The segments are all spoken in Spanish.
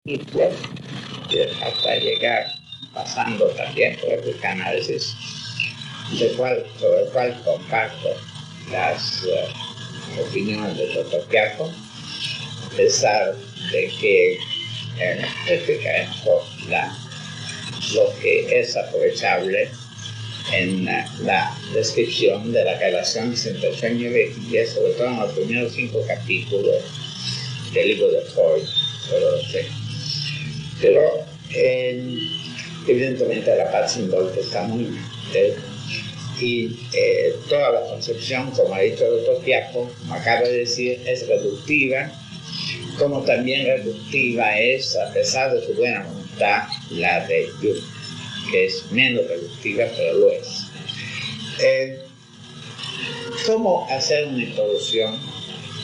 Hitler, hasta llegar pasando también por el psicoanálisis, sobre el cual comparto las opiniones del doctor Piaco, a pesar de que explicaremos lo que es aprovechable en la descripción de las relaciones entre sueño y vigilia, sobre todo en los primeros 5 capítulos del libro de Freud sobre los sueños. Pero evidentemente la parte simbólica está muy y toda la concepción, como ha dicho el doctor Piaco, como acaba de decir, es reductiva, como también reductiva es, a pesar de su buena voluntad, la de Jung, que es menos reductiva, pero lo es. ¿Cómo hacer una introducción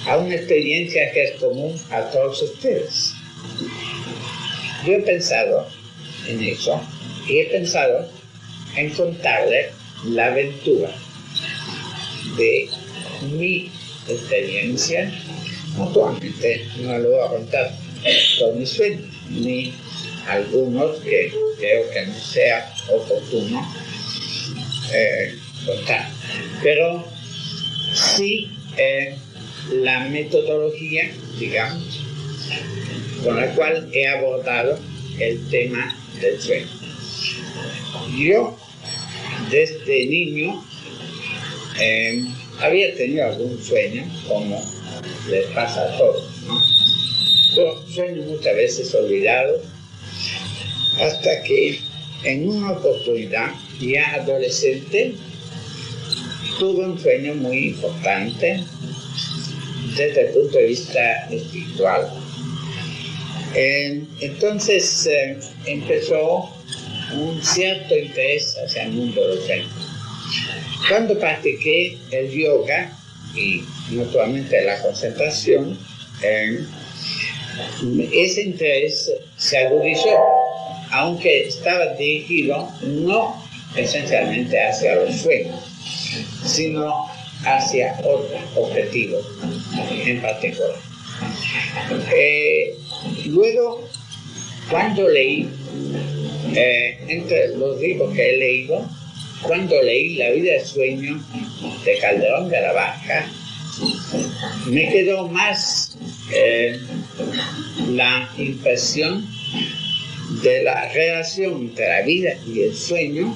a una experiencia que es común a todos ustedes? Yo he pensado en eso y he pensado en contarle la aventura de mi experiencia. Actualmente no lo voy a contar con mis sueños, ni algunos que creo que no sea oportuno contar, pero sí la metodología, digamos, con la cual he abordado el tema del sueño. Yo, desde niño, había tenido algún sueño, como les pasa a todos, ¿no? Pero sueños muchas veces olvidados, hasta que en una oportunidad, ya adolescente, tuve un sueño muy importante desde el punto de vista espiritual. Entonces empezó un cierto interés hacia el mundo de los sueños. Cuando practiqué el yoga y naturalmente la concentración, ese interés se agudizó, aunque estaba dirigido no esencialmente hacia los sueños, sino hacia otros objetivos en particular. Luego, cuando leí, entre los libros que he leído, cuando leí La vida del sueño de Calderón de la Barca, me quedó más la impresión de la relación entre la vida y el sueño,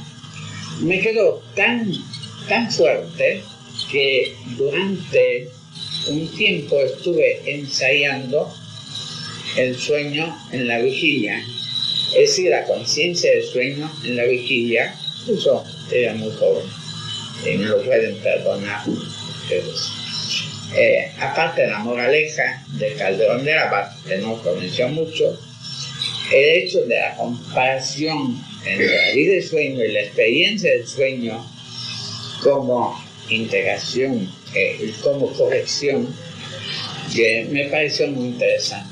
me quedó tan fuerte que durante un tiempo estuve ensayando el sueño en la vigilia, es decir, la conciencia del sueño en la vigilia. Eso era muy joven, y me lo pueden perdonar ustedes. Aparte de la moraleja de Calderón de la Barca, que no convenció mucho, el hecho de la comparación entre la vida del sueño y la experiencia del sueño como integración y como corrección, que me pareció muy interesante.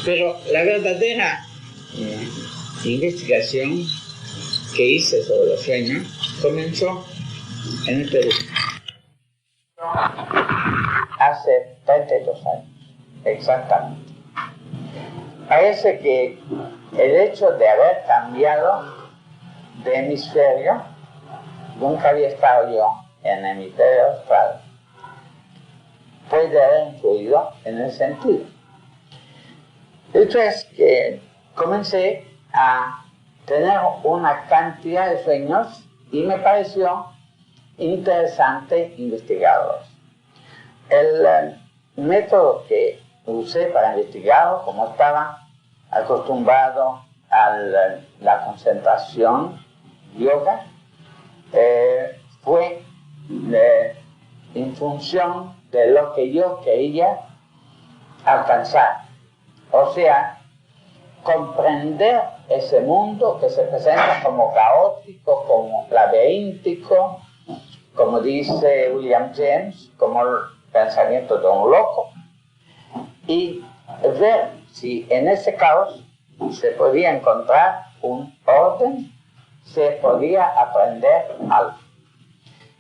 Pero la verdadera investigación que hice sobre los sueños comenzó en el Perú hace 32 años, exactamente. Parece que el hecho de haber cambiado de hemisferio, nunca había estado yo en el hemisferio austral, puede haber influido en el sentido. Esto es que comencé a tener una cantidad de sueños y me pareció interesante investigarlos. El método que usé para investigarlo, como estaba acostumbrado a la concentración yoga, fue en función de lo que yo quería alcanzar, o sea, comprender ese mundo que se presenta como caótico, como laberíntico, como dice William James, como el pensamiento de un loco, y ver si en ese caos se podía encontrar un orden, se podía aprender algo.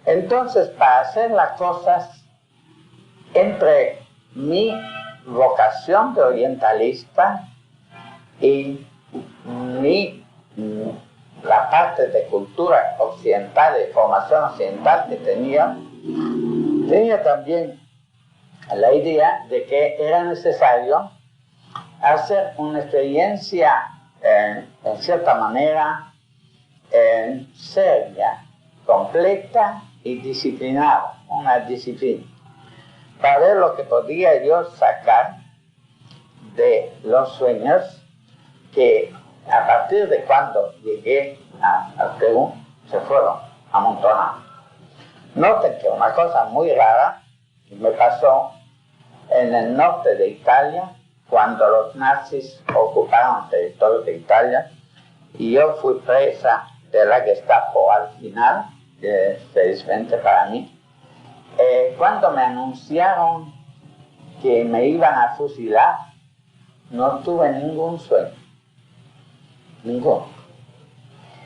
Entonces, para hacer las cosas, entre mi vocación de orientalista Y la parte de cultura occidental, de formación occidental que tenía también la idea de que era necesario hacer una experiencia, en cierta manera, seria, completa y disciplinada, una disciplina, para ver lo que podía yo sacar de los sueños que a partir de cuando llegué al Perú se fueron amontonando. Noten que una cosa muy rara me pasó en el norte de Italia, cuando los nazis ocuparon el territorio de Italia, y yo fui presa de la Gestapo al final, felizmente para mí. Cuando me anunciaron que me iban a fusilar, no tuve ningún sueño, ninguno.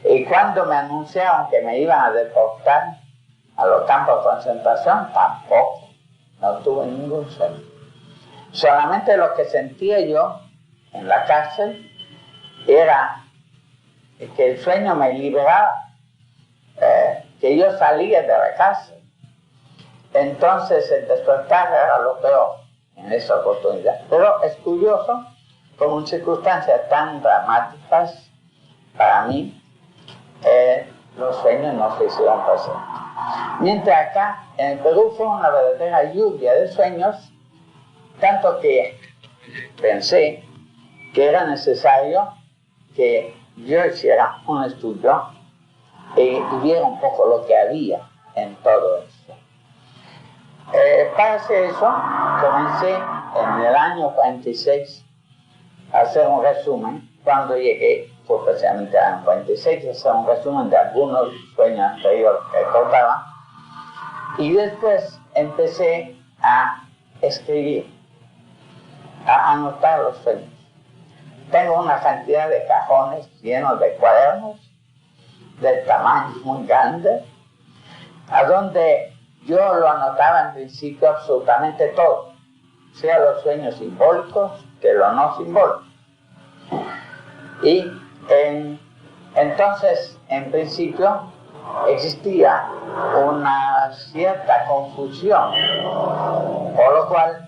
Y cuando me anunciaron que me iban a deportar a los campos de concentración, tampoco, no tuve ningún sueño. Solamente lo que sentía yo en la cárcel era que el sueño me liberaba, que yo salía de la cárcel. Entonces el despertar era lo peor en esa oportunidad. Pero es curioso, como en circunstancias tan dramáticas para mí, los sueños no se hicieron presentes. Mientras acá, en el Perú, fue una verdadera lluvia de sueños, tanto que pensé que era necesario que yo hiciera un estudio y viera un poco lo que había en todo eso. Para hacer eso, comencé en el año 46 a hacer un resumen. Cuando llegué, fue especialmente al año 46, a hacer un resumen de algunos sueños anteriores que recordaba. Y después empecé a escribir, a anotar los sueños. Tengo una cantidad de cajones llenos de cuadernos de tamaño muy grande, a donde yo lo anotaba en principio absolutamente todo, sea los sueños simbólicos que los no simbólicos. Y entonces, en principio, existía una cierta confusión, por lo cual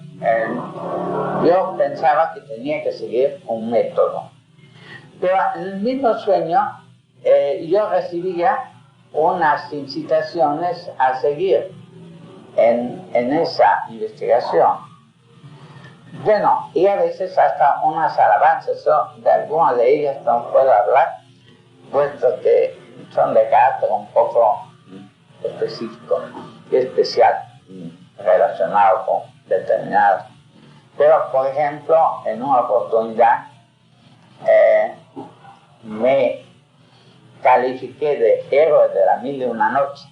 yo pensaba que tenía que seguir un método. Pero en el mismo sueño yo recibía unas incitaciones a seguir en esa investigación. Bueno, y a veces hasta unas alabanzas, de algunas de ellas no puedo hablar, puesto que son de carácter un poco específico y especial, relacionado con determinadas. Pero, por ejemplo, en una oportunidad me califiqué de héroe de la 1001 noche.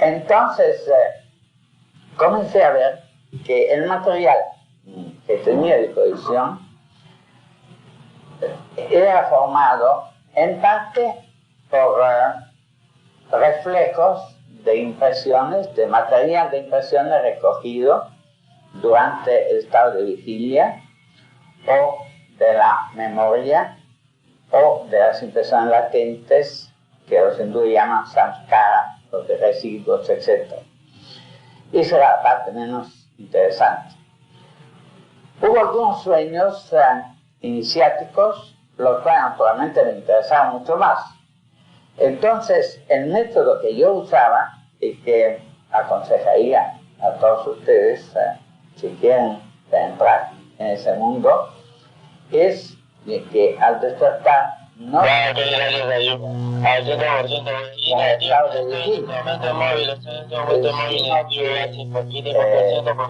Entonces, comencé a ver que el material que tenía a disposición era formado en parte por reflejos de impresiones, de material de impresiones recogido durante el estado de vigilia, o de la memoria, o de las impresiones latentes, que los hindúes llaman samskara, los de residuos, etc. Y esa era la parte menos interesante. Hubo algunos sueños iniciáticos, los cuales naturalmente me interesaban mucho más. Entonces, el método que yo usaba, y que aconsejaría a todos ustedes, si quieren entrar en ese mundo, es de que al despertar no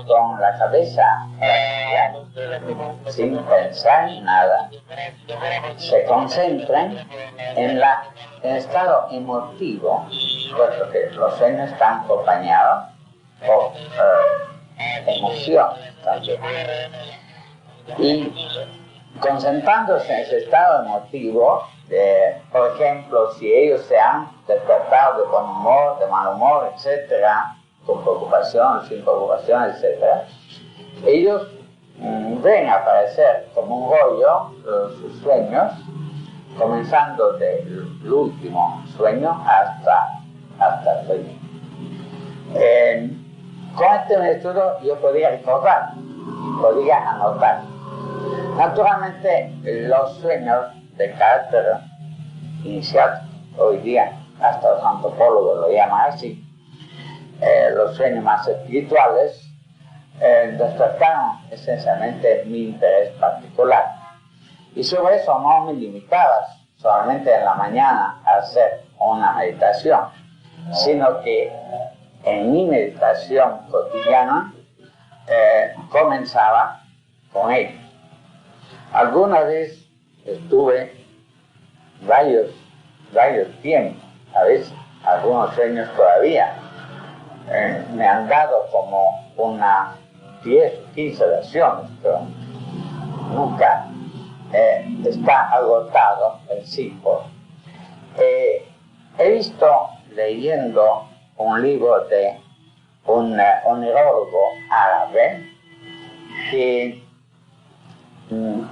con la cabeza sin pensar en nada, se concentren en el estado emotivo, puesto que los sueños están acompañados por emociones también. Y concentrándose en ese estado emotivo, por ejemplo, si ellos se han despertado de buen humor, de mal humor, etc., con preocupación, sin preocupación, etc., ellos ven aparecer como un rollo sus sueños, comenzando del último sueño hasta el sueño. Con este método yo podía recordar, podía anotar. Naturalmente, los sueños de carácter inicial, hoy día hasta los antropólogos lo llaman así, los sueños más espirituales, despertaron esencialmente mi interés particular. Y sobre eso no me limitaba solamente en la mañana a hacer una meditación, sino que en mi meditación cotidiana comenzaba con ello. Alguna vez estuve varios tiempos, a veces algunos sueños todavía me han dado como una 10 o 15 versiones, pero nunca está agotado el símbolo. He visto leyendo un libro de un neurólogo árabe que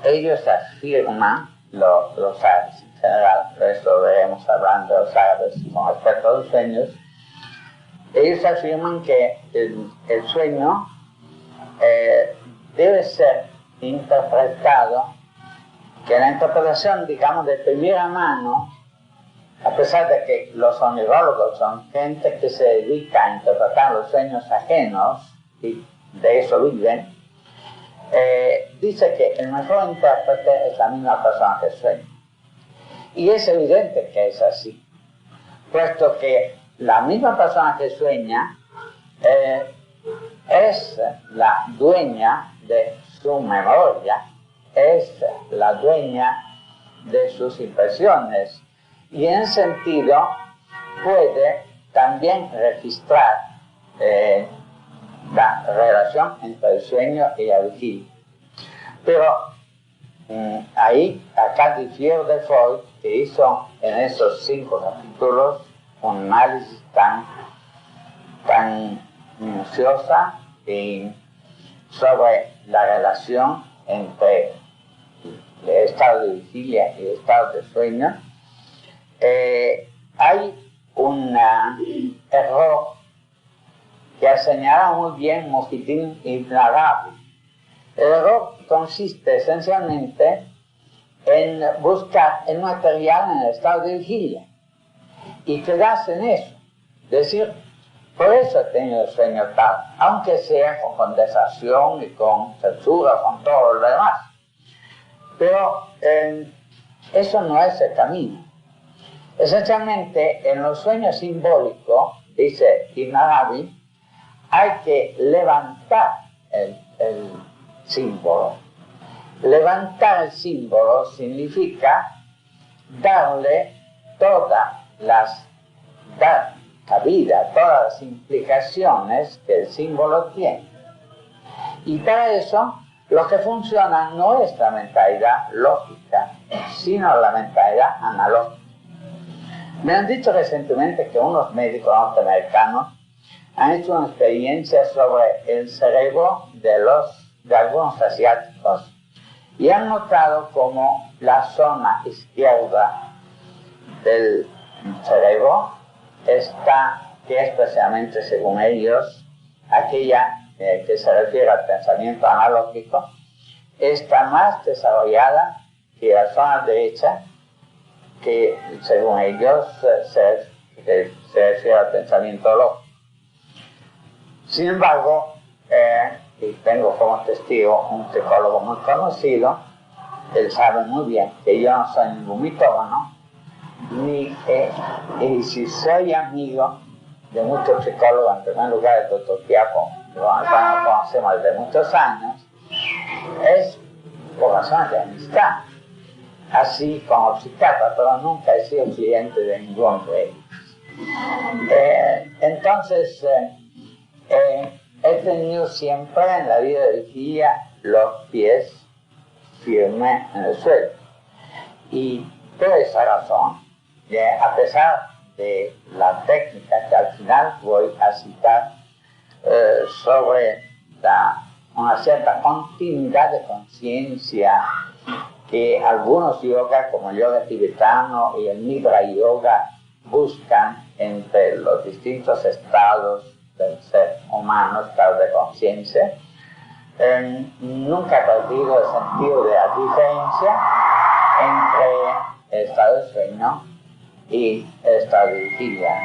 ellos afirman, los árabes en general, por eso veremos hablando de los árabes con respecto a los sueños, ellos afirman que el sueño debe ser interpretado, que la interpretación, digamos, de primera mano, a pesar de que los onirólogos son gente que se dedica a interpretar los sueños ajenos y de eso viven, dice que el mejor intérprete es la misma persona que sueña. Y es evidente que es así, puesto que la misma persona que sueña es la dueña de su memoria, es la dueña de sus impresiones y en sentido puede también registrar la relación entre el sueño y la vigilia. Pero acá difiero de Freud, que hizo en esos 5 capítulos un análisis tan minuciosa sobre la relación entre el estado de vigilia y el estado de sueño. Hay un error que ha señalado muy bien Muhyiddin Ibn Arabi. El error consiste esencialmente en buscar el material en el estado de vigilia y quedarse en eso, decir, por eso he tenido el sueño tal, aunque sea con condensación y con censura, con todo lo demás. Pero eso no es el camino. Esencialmente, en los sueños simbólicos, dice Ibn Arabi, hay que levantar el símbolo. Levantar el símbolo significa darle dar cabida a todas las implicaciones que el símbolo tiene. Y para eso, lo que funciona no es la mentalidad lógica, sino la mentalidad analógica. Me han dicho recientemente que unos médicos norteamericanos han hecho una experiencia sobre el cerebro de algunos asiáticos y han notado cómo la zona izquierda del cerebro está, que es precisamente según ellos, aquella que se refiere al pensamiento analógico, está más desarrollada que la zona derecha, que según ellos se refiere al pensamiento lógico. Sin embargo, y tengo como testigo un psicólogo muy conocido, él sabe muy bien que yo no soy ningún mitómano, y si soy amigo de muchos psicólogos, en primer lugar el doctor Piaco, que lo conocemos desde muchos años, es por razones de amistad, así como psiquiatra, pero nunca he sido cliente de ninguno de ellos. Entonces, he tenido siempre en la vida de vigilia los pies firmes en el suelo. Y por esa razón, a pesar de la técnica que al final voy a citar sobre la una cierta continuidad de conciencia que algunos yogas, como el yoga tibetano y el Nidra Yoga, buscan entre los distintos estados del ser humano, estados de conciencia. Nunca he perdido el sentido de la diferencia entre el estado de sueño y el estado de vigilia.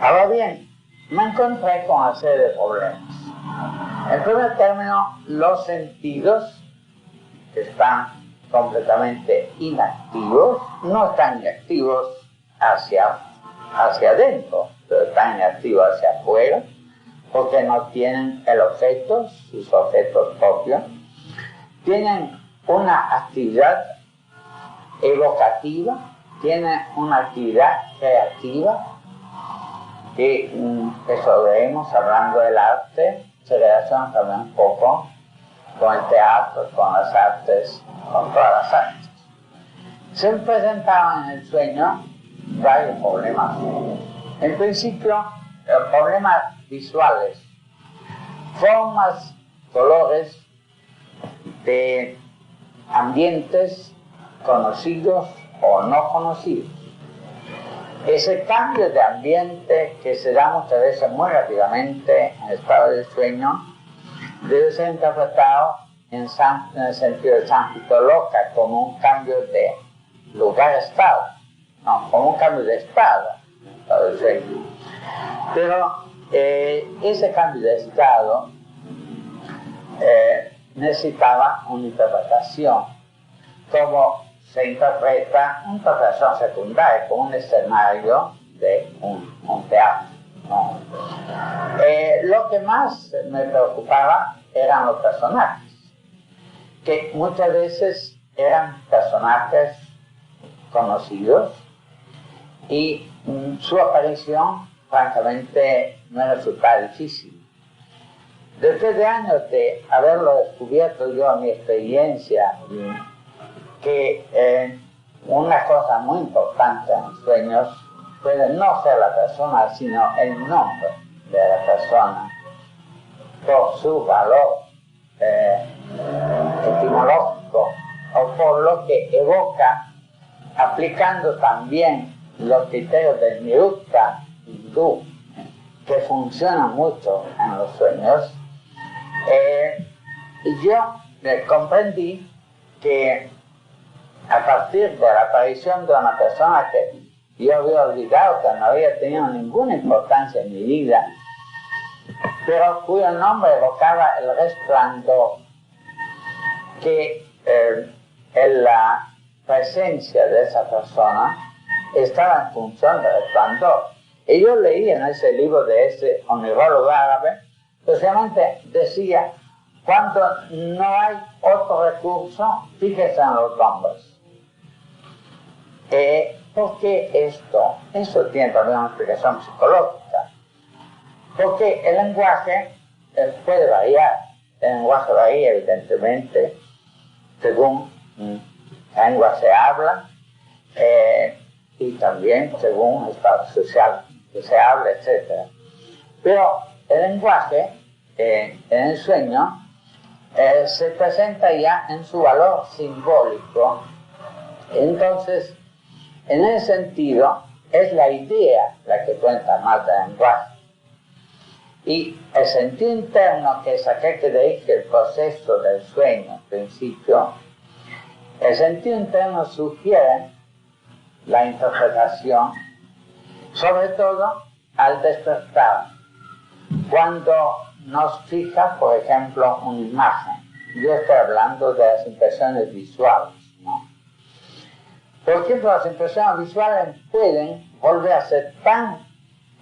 Ahora bien, me encontré con una serie de problemas. En primer término, los sentidos están completamente inactivos, no están inactivos hacia adentro, pero están inactivos hacia afuera, porque no tienen el objeto, sus objetos propios. Tienen una actividad evocativa, tienen una actividad creativa, y eso veremos hablando del arte, se relaciona también un poco con el teatro, con las artes, con todas las artes. Se presentaban en el sueño varios problemas. En principio, problemas visuales, formas, colores de ambientes conocidos o no conocidos. Ese cambio de ambiente que se da muchas veces muy rápidamente en el estado de sueño debe ser interpretado en el sentido de Sánscrito Loka como un cambio de lugar-estado, no, como un cambio de estado en el estado de sueño. Pero ese cambio de estado necesitaba una interpretación, como se interpreta una interpretación secundaria, como un escenario de un teatro, ¿no? Lo que más me preocupaba eran los personajes, que muchas veces eran personajes conocidos y su aparición francamente me resultaba difícil. Después de años de haberlo descubierto yo en mi experiencia, que una cosa muy importante en los sueños puede no ser la persona, sino el nombre de la persona, por su valor etimológico o por lo que evoca, aplicando también los criterios del Nirukta hindú, que funcionan mucho en los sueños. Yo comprendí que a partir de la aparición de una persona que yo había olvidado, que no había tenido ninguna importancia en mi vida, pero cuyo nombre evocaba el resplandor, que en la presencia de esa persona estaba en función del resplandor. Y yo leí en ese libro de ese onírólogo árabe, precisamente decía, cuando no hay otro recurso, fíjese en los nombres. ¿Por qué esto? Eso tiene también una explicación psicológica. Porque el lenguaje puede variar. El lenguaje varía, evidentemente, según la lengua se habla y también según el estado social que se habla, etc. Pero el lenguaje en el sueño se presenta ya en su valor simbólico. Entonces, en ese sentido, es la idea la que cuenta más del lenguaje. Y el sentido interno, que es aquel que dirige el proceso del sueño, en principio, el sentido interno sugiere la interpretación, sobre todo al despertar, cuando nos fija, por ejemplo, una imagen. Yo estoy hablando de las impresiones visuales, ¿no? Por ejemplo, las impresiones visuales pueden volver a ser tan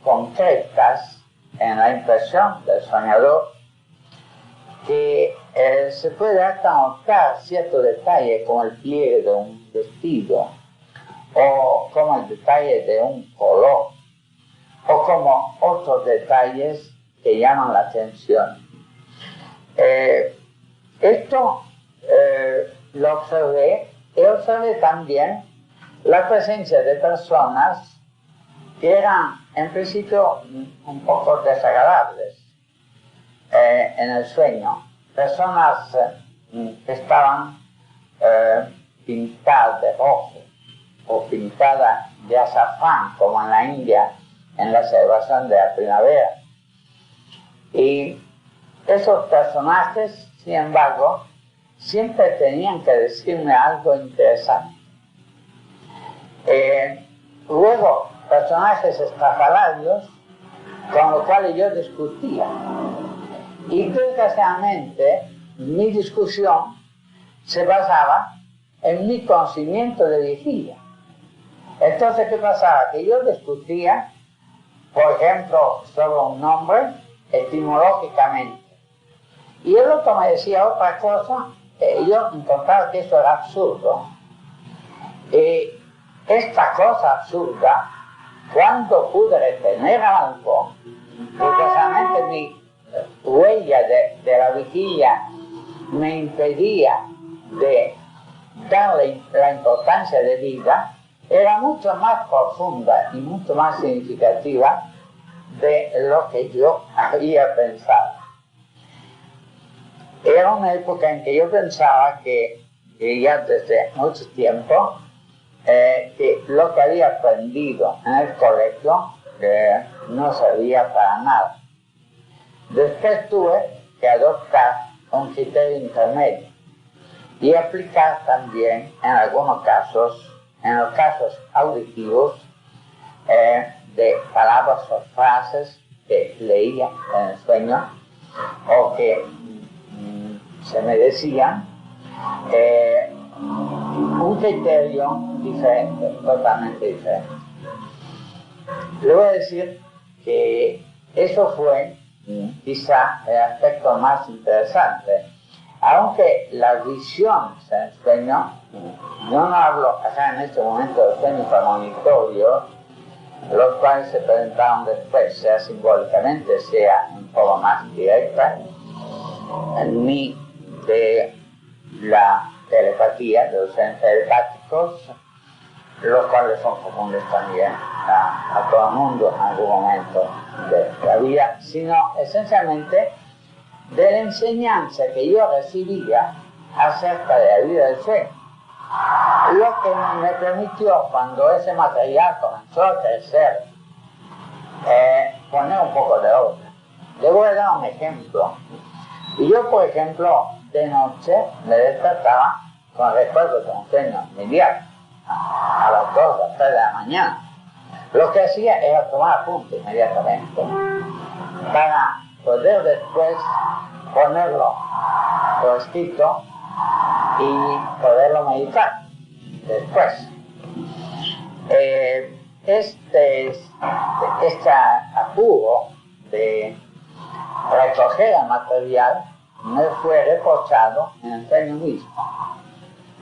concretas en la impresión del soñador que se puede hasta notar cierto detalle, como el pliegue de un vestido, o como el detalle de un color, o como otros detalles que llaman la atención. Esto lo observé, y observé también la presencia de personas que eran en principio un poco desagradables. en el sueño personas que estaban pintadas de rojo o pintadas de azafrán, como en la India, en la celebración de la primavera. Y esos personajes, sin embargo, siempre tenían que decirme algo interesante. Luego, personajes estrafalarios con los cuales yo discutía. Y desgraciadamente, mi discusión se basaba en mi conocimiento de vigilia. Entonces, ¿qué pasaba? Que yo discutía, por ejemplo, sobre un nombre etimológicamente. Y el otro me decía otra cosa, yo encontraba que eso era absurdo. Esta cosa absurda, cuando pude retener algo, precisamente mi huella de la vigilia me impedía de darle la importancia de vida, era mucho más profunda y mucho más significativa de lo que yo había pensado. Era una época en que yo pensaba que ya desde mucho tiempo, que lo que había aprendido en el colegio no servía para nada. Después tuve que adoptar un criterio intermedio y aplicar también en algunos casos, en los casos auditivos, de palabras o frases que leía en el sueño o que se me decían, un criterio diferente, totalmente diferente. Le voy a decir que eso fue quizá el aspecto más interesante, aunque la visión en el sueño, yo no hablo acá en este momento de sueños premonitorios, los cuales se presentaron después, sea simbólicamente, sea en forma más directa, ni de la telepatía, de los sueños telepáticos, los cuales son comunes también a todo el mundo en algún momento de la vida, sino esencialmente de la enseñanza que yo recibía acerca de la vida del sueño. Lo que me permitió, cuando ese material comenzó a crecer, poner un poco de orden. Le voy a dar un ejemplo. Y yo, por ejemplo, de noche me despertaba con recuerdos de un sueño inmediato, a las 2 o 3 de la mañana. Lo que hacía era tomar apunte inmediatamente para poder después ponerlo por escrito y poderlo meditar después. Este apuro de recoger el material me fue reprochado en el sueño mismo.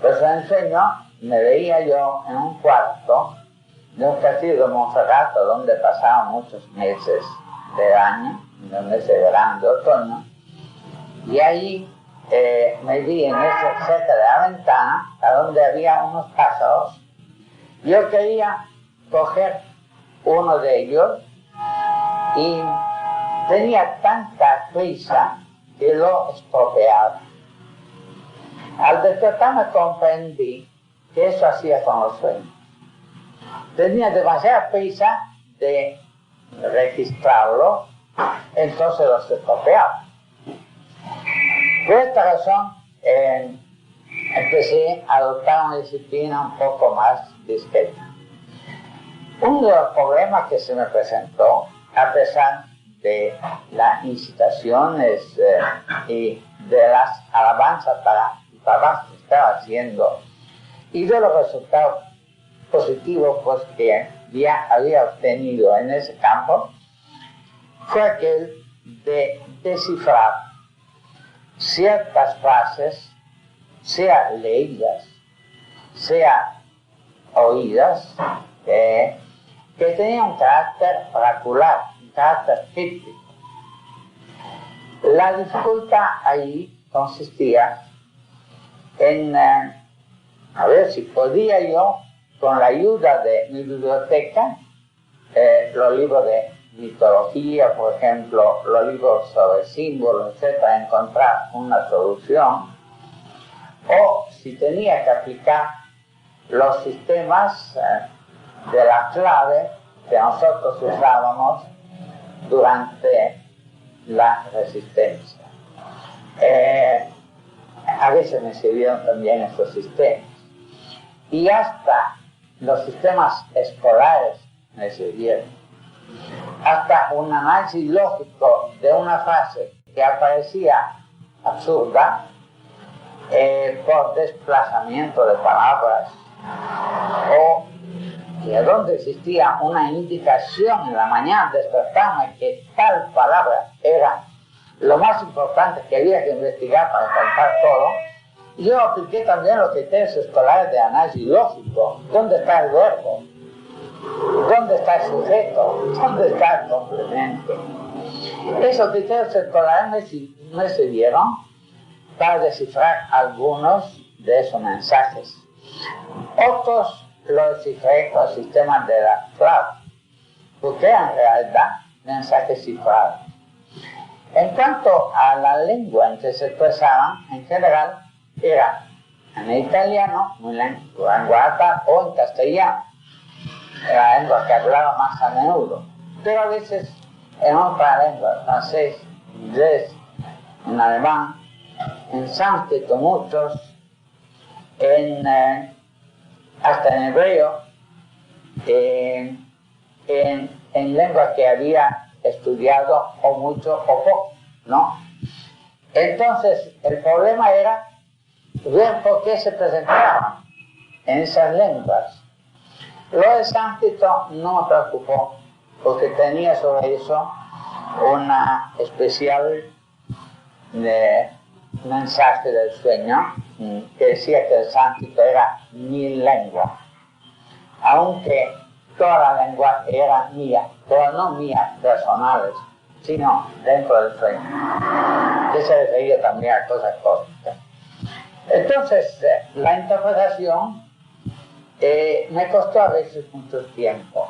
Pues en el sueño me veía yo en un cuarto de un castillo de Montserrat, donde pasaba muchos meses del año, los meses de verano, de otoño, y ahí me vi cerca de la ventana, a donde había unos pájaros. Yo quería coger uno de ellos y tenía tanta prisa que lo estropeaba. Al despertarme comprendí que eso hacía con los sueños. Tenía demasiada prisa de registrarlo, entonces los estropeaba. Por esta razón, empecé a adoptar una disciplina un poco más discreta. Uno de los problemas que se me presentó, a pesar de las incitaciones y de las alabanzas para el trabajo que estaba haciendo y de los resultados positivos pues, que ya había obtenido en ese campo, fue aquel de descifrar ciertas frases, sea leídas, sea oídas, que tenían un carácter oracular, un carácter crítico. La dificultad ahí consistía en a ver si podía yo, con la ayuda de mi biblioteca, los libros de mitología, por ejemplo, los libros sobre símbolos, etcétera, encontrar una solución, o si tenía que aplicar los sistemas de la clave que nosotros usábamos durante la resistencia. A veces me sirvieron también estos sistemas. Y hasta los sistemas escolares me sirvieron. Hasta un análisis lógico de una frase que aparecía absurda por desplazamiento de palabras, o que donde existía una indicación en la mañana al despertarme que tal palabra era lo más importante que había que investigar para contar todo. Yo apliqué también los criterios escolares de análisis lógico. ¿Dónde está el verbo? ¿Dónde está el sujeto? ¿Dónde está el complemento? Esos criterios escolares me sirvieron para descifrar algunos de esos mensajes. Otros los descifré con sistemas de la clave, porque eran en realidad mensajes cifrados. En cuanto a la lengua en que se expresaban, en general, era en italiano, muy lengua natal, o en castellano, era la lengua que hablaba más a menudo, pero a veces en otra lengua, francés, inglés, en alemán, en sánscrito muchos, hasta en hebreo, en lengua que había estudiado o mucho o poco, ¿no? Entonces, el problema era ver por qué se presentaban en esas lenguas. Lo de sánscrito no me preocupó, porque tenía sobre eso una especial mensaje del sueño que decía que el sánscrito era mi lengua, aunque toda la lengua era mía, pero no mías personales, sino dentro del sueño, que se refería también a cosas cósmicas. Entonces, la interpretación me costó a veces mucho tiempo.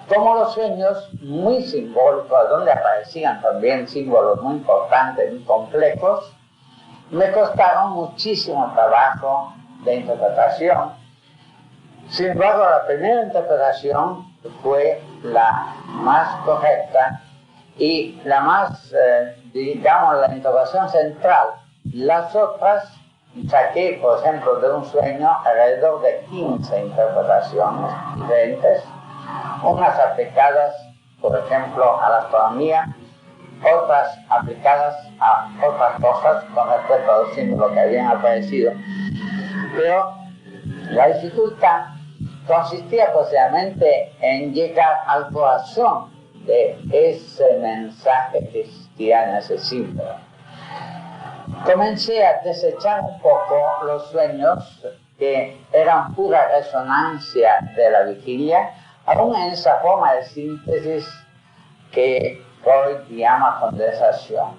Como los sueños muy simbólicos, donde aparecían también símbolos muy importantes, muy complejos, me costaron muchísimo trabajo de interpretación. Sin embargo, la primera interpretación fue la más correcta y la más, digamos, la interpretación central. Las otras, saqué, por ejemplo, de un sueño alrededor de 15 interpretaciones diferentes, unas aplicadas, por ejemplo, a la astronomía, otras aplicadas a otras cosas con respecto a los símbolos que habían aparecido. Pero la dificultad consistía posiblemente en llegar al corazón de ese mensaje que existía en ese símbolo. Comencé a desechar un poco los sueños que eran pura resonancia de la vigilia, aún en esa forma de síntesis que Freud llama condensación.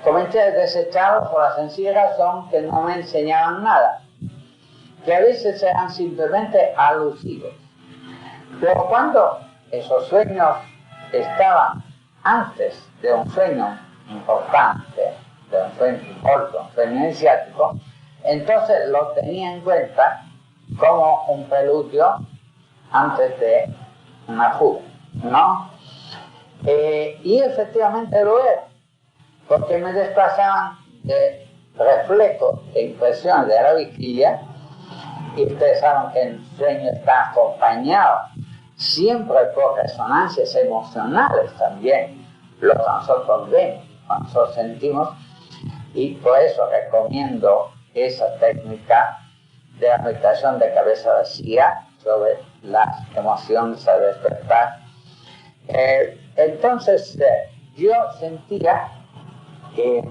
Comencé a desecharlos por la sencilla razón que no me enseñaban nada, que a veces eran simplemente alusivos. Pero cuando esos sueños estaban antes de un sueño importante, de un sueño simbólico, un sueño iniciático, entonces lo tenía en cuenta como un preludio antes de una fuga, ¿no? Y efectivamente lo era, porque me desplazaban de reflejos e impresiones de la vigilia, y ustedes saben que el sueño está acompañado siempre por resonancias emocionales también, lo que nosotros vemos, cuando nosotros sentimos, y por eso recomiendo esa técnica de la meditación de cabeza vacía sobre las emociones al despertar. Entonces yo sentía que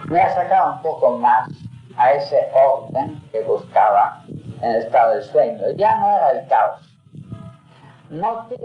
me acercaba un poco más a ese orden que buscaba en el estado del sueño. Ya no era el caos. Noté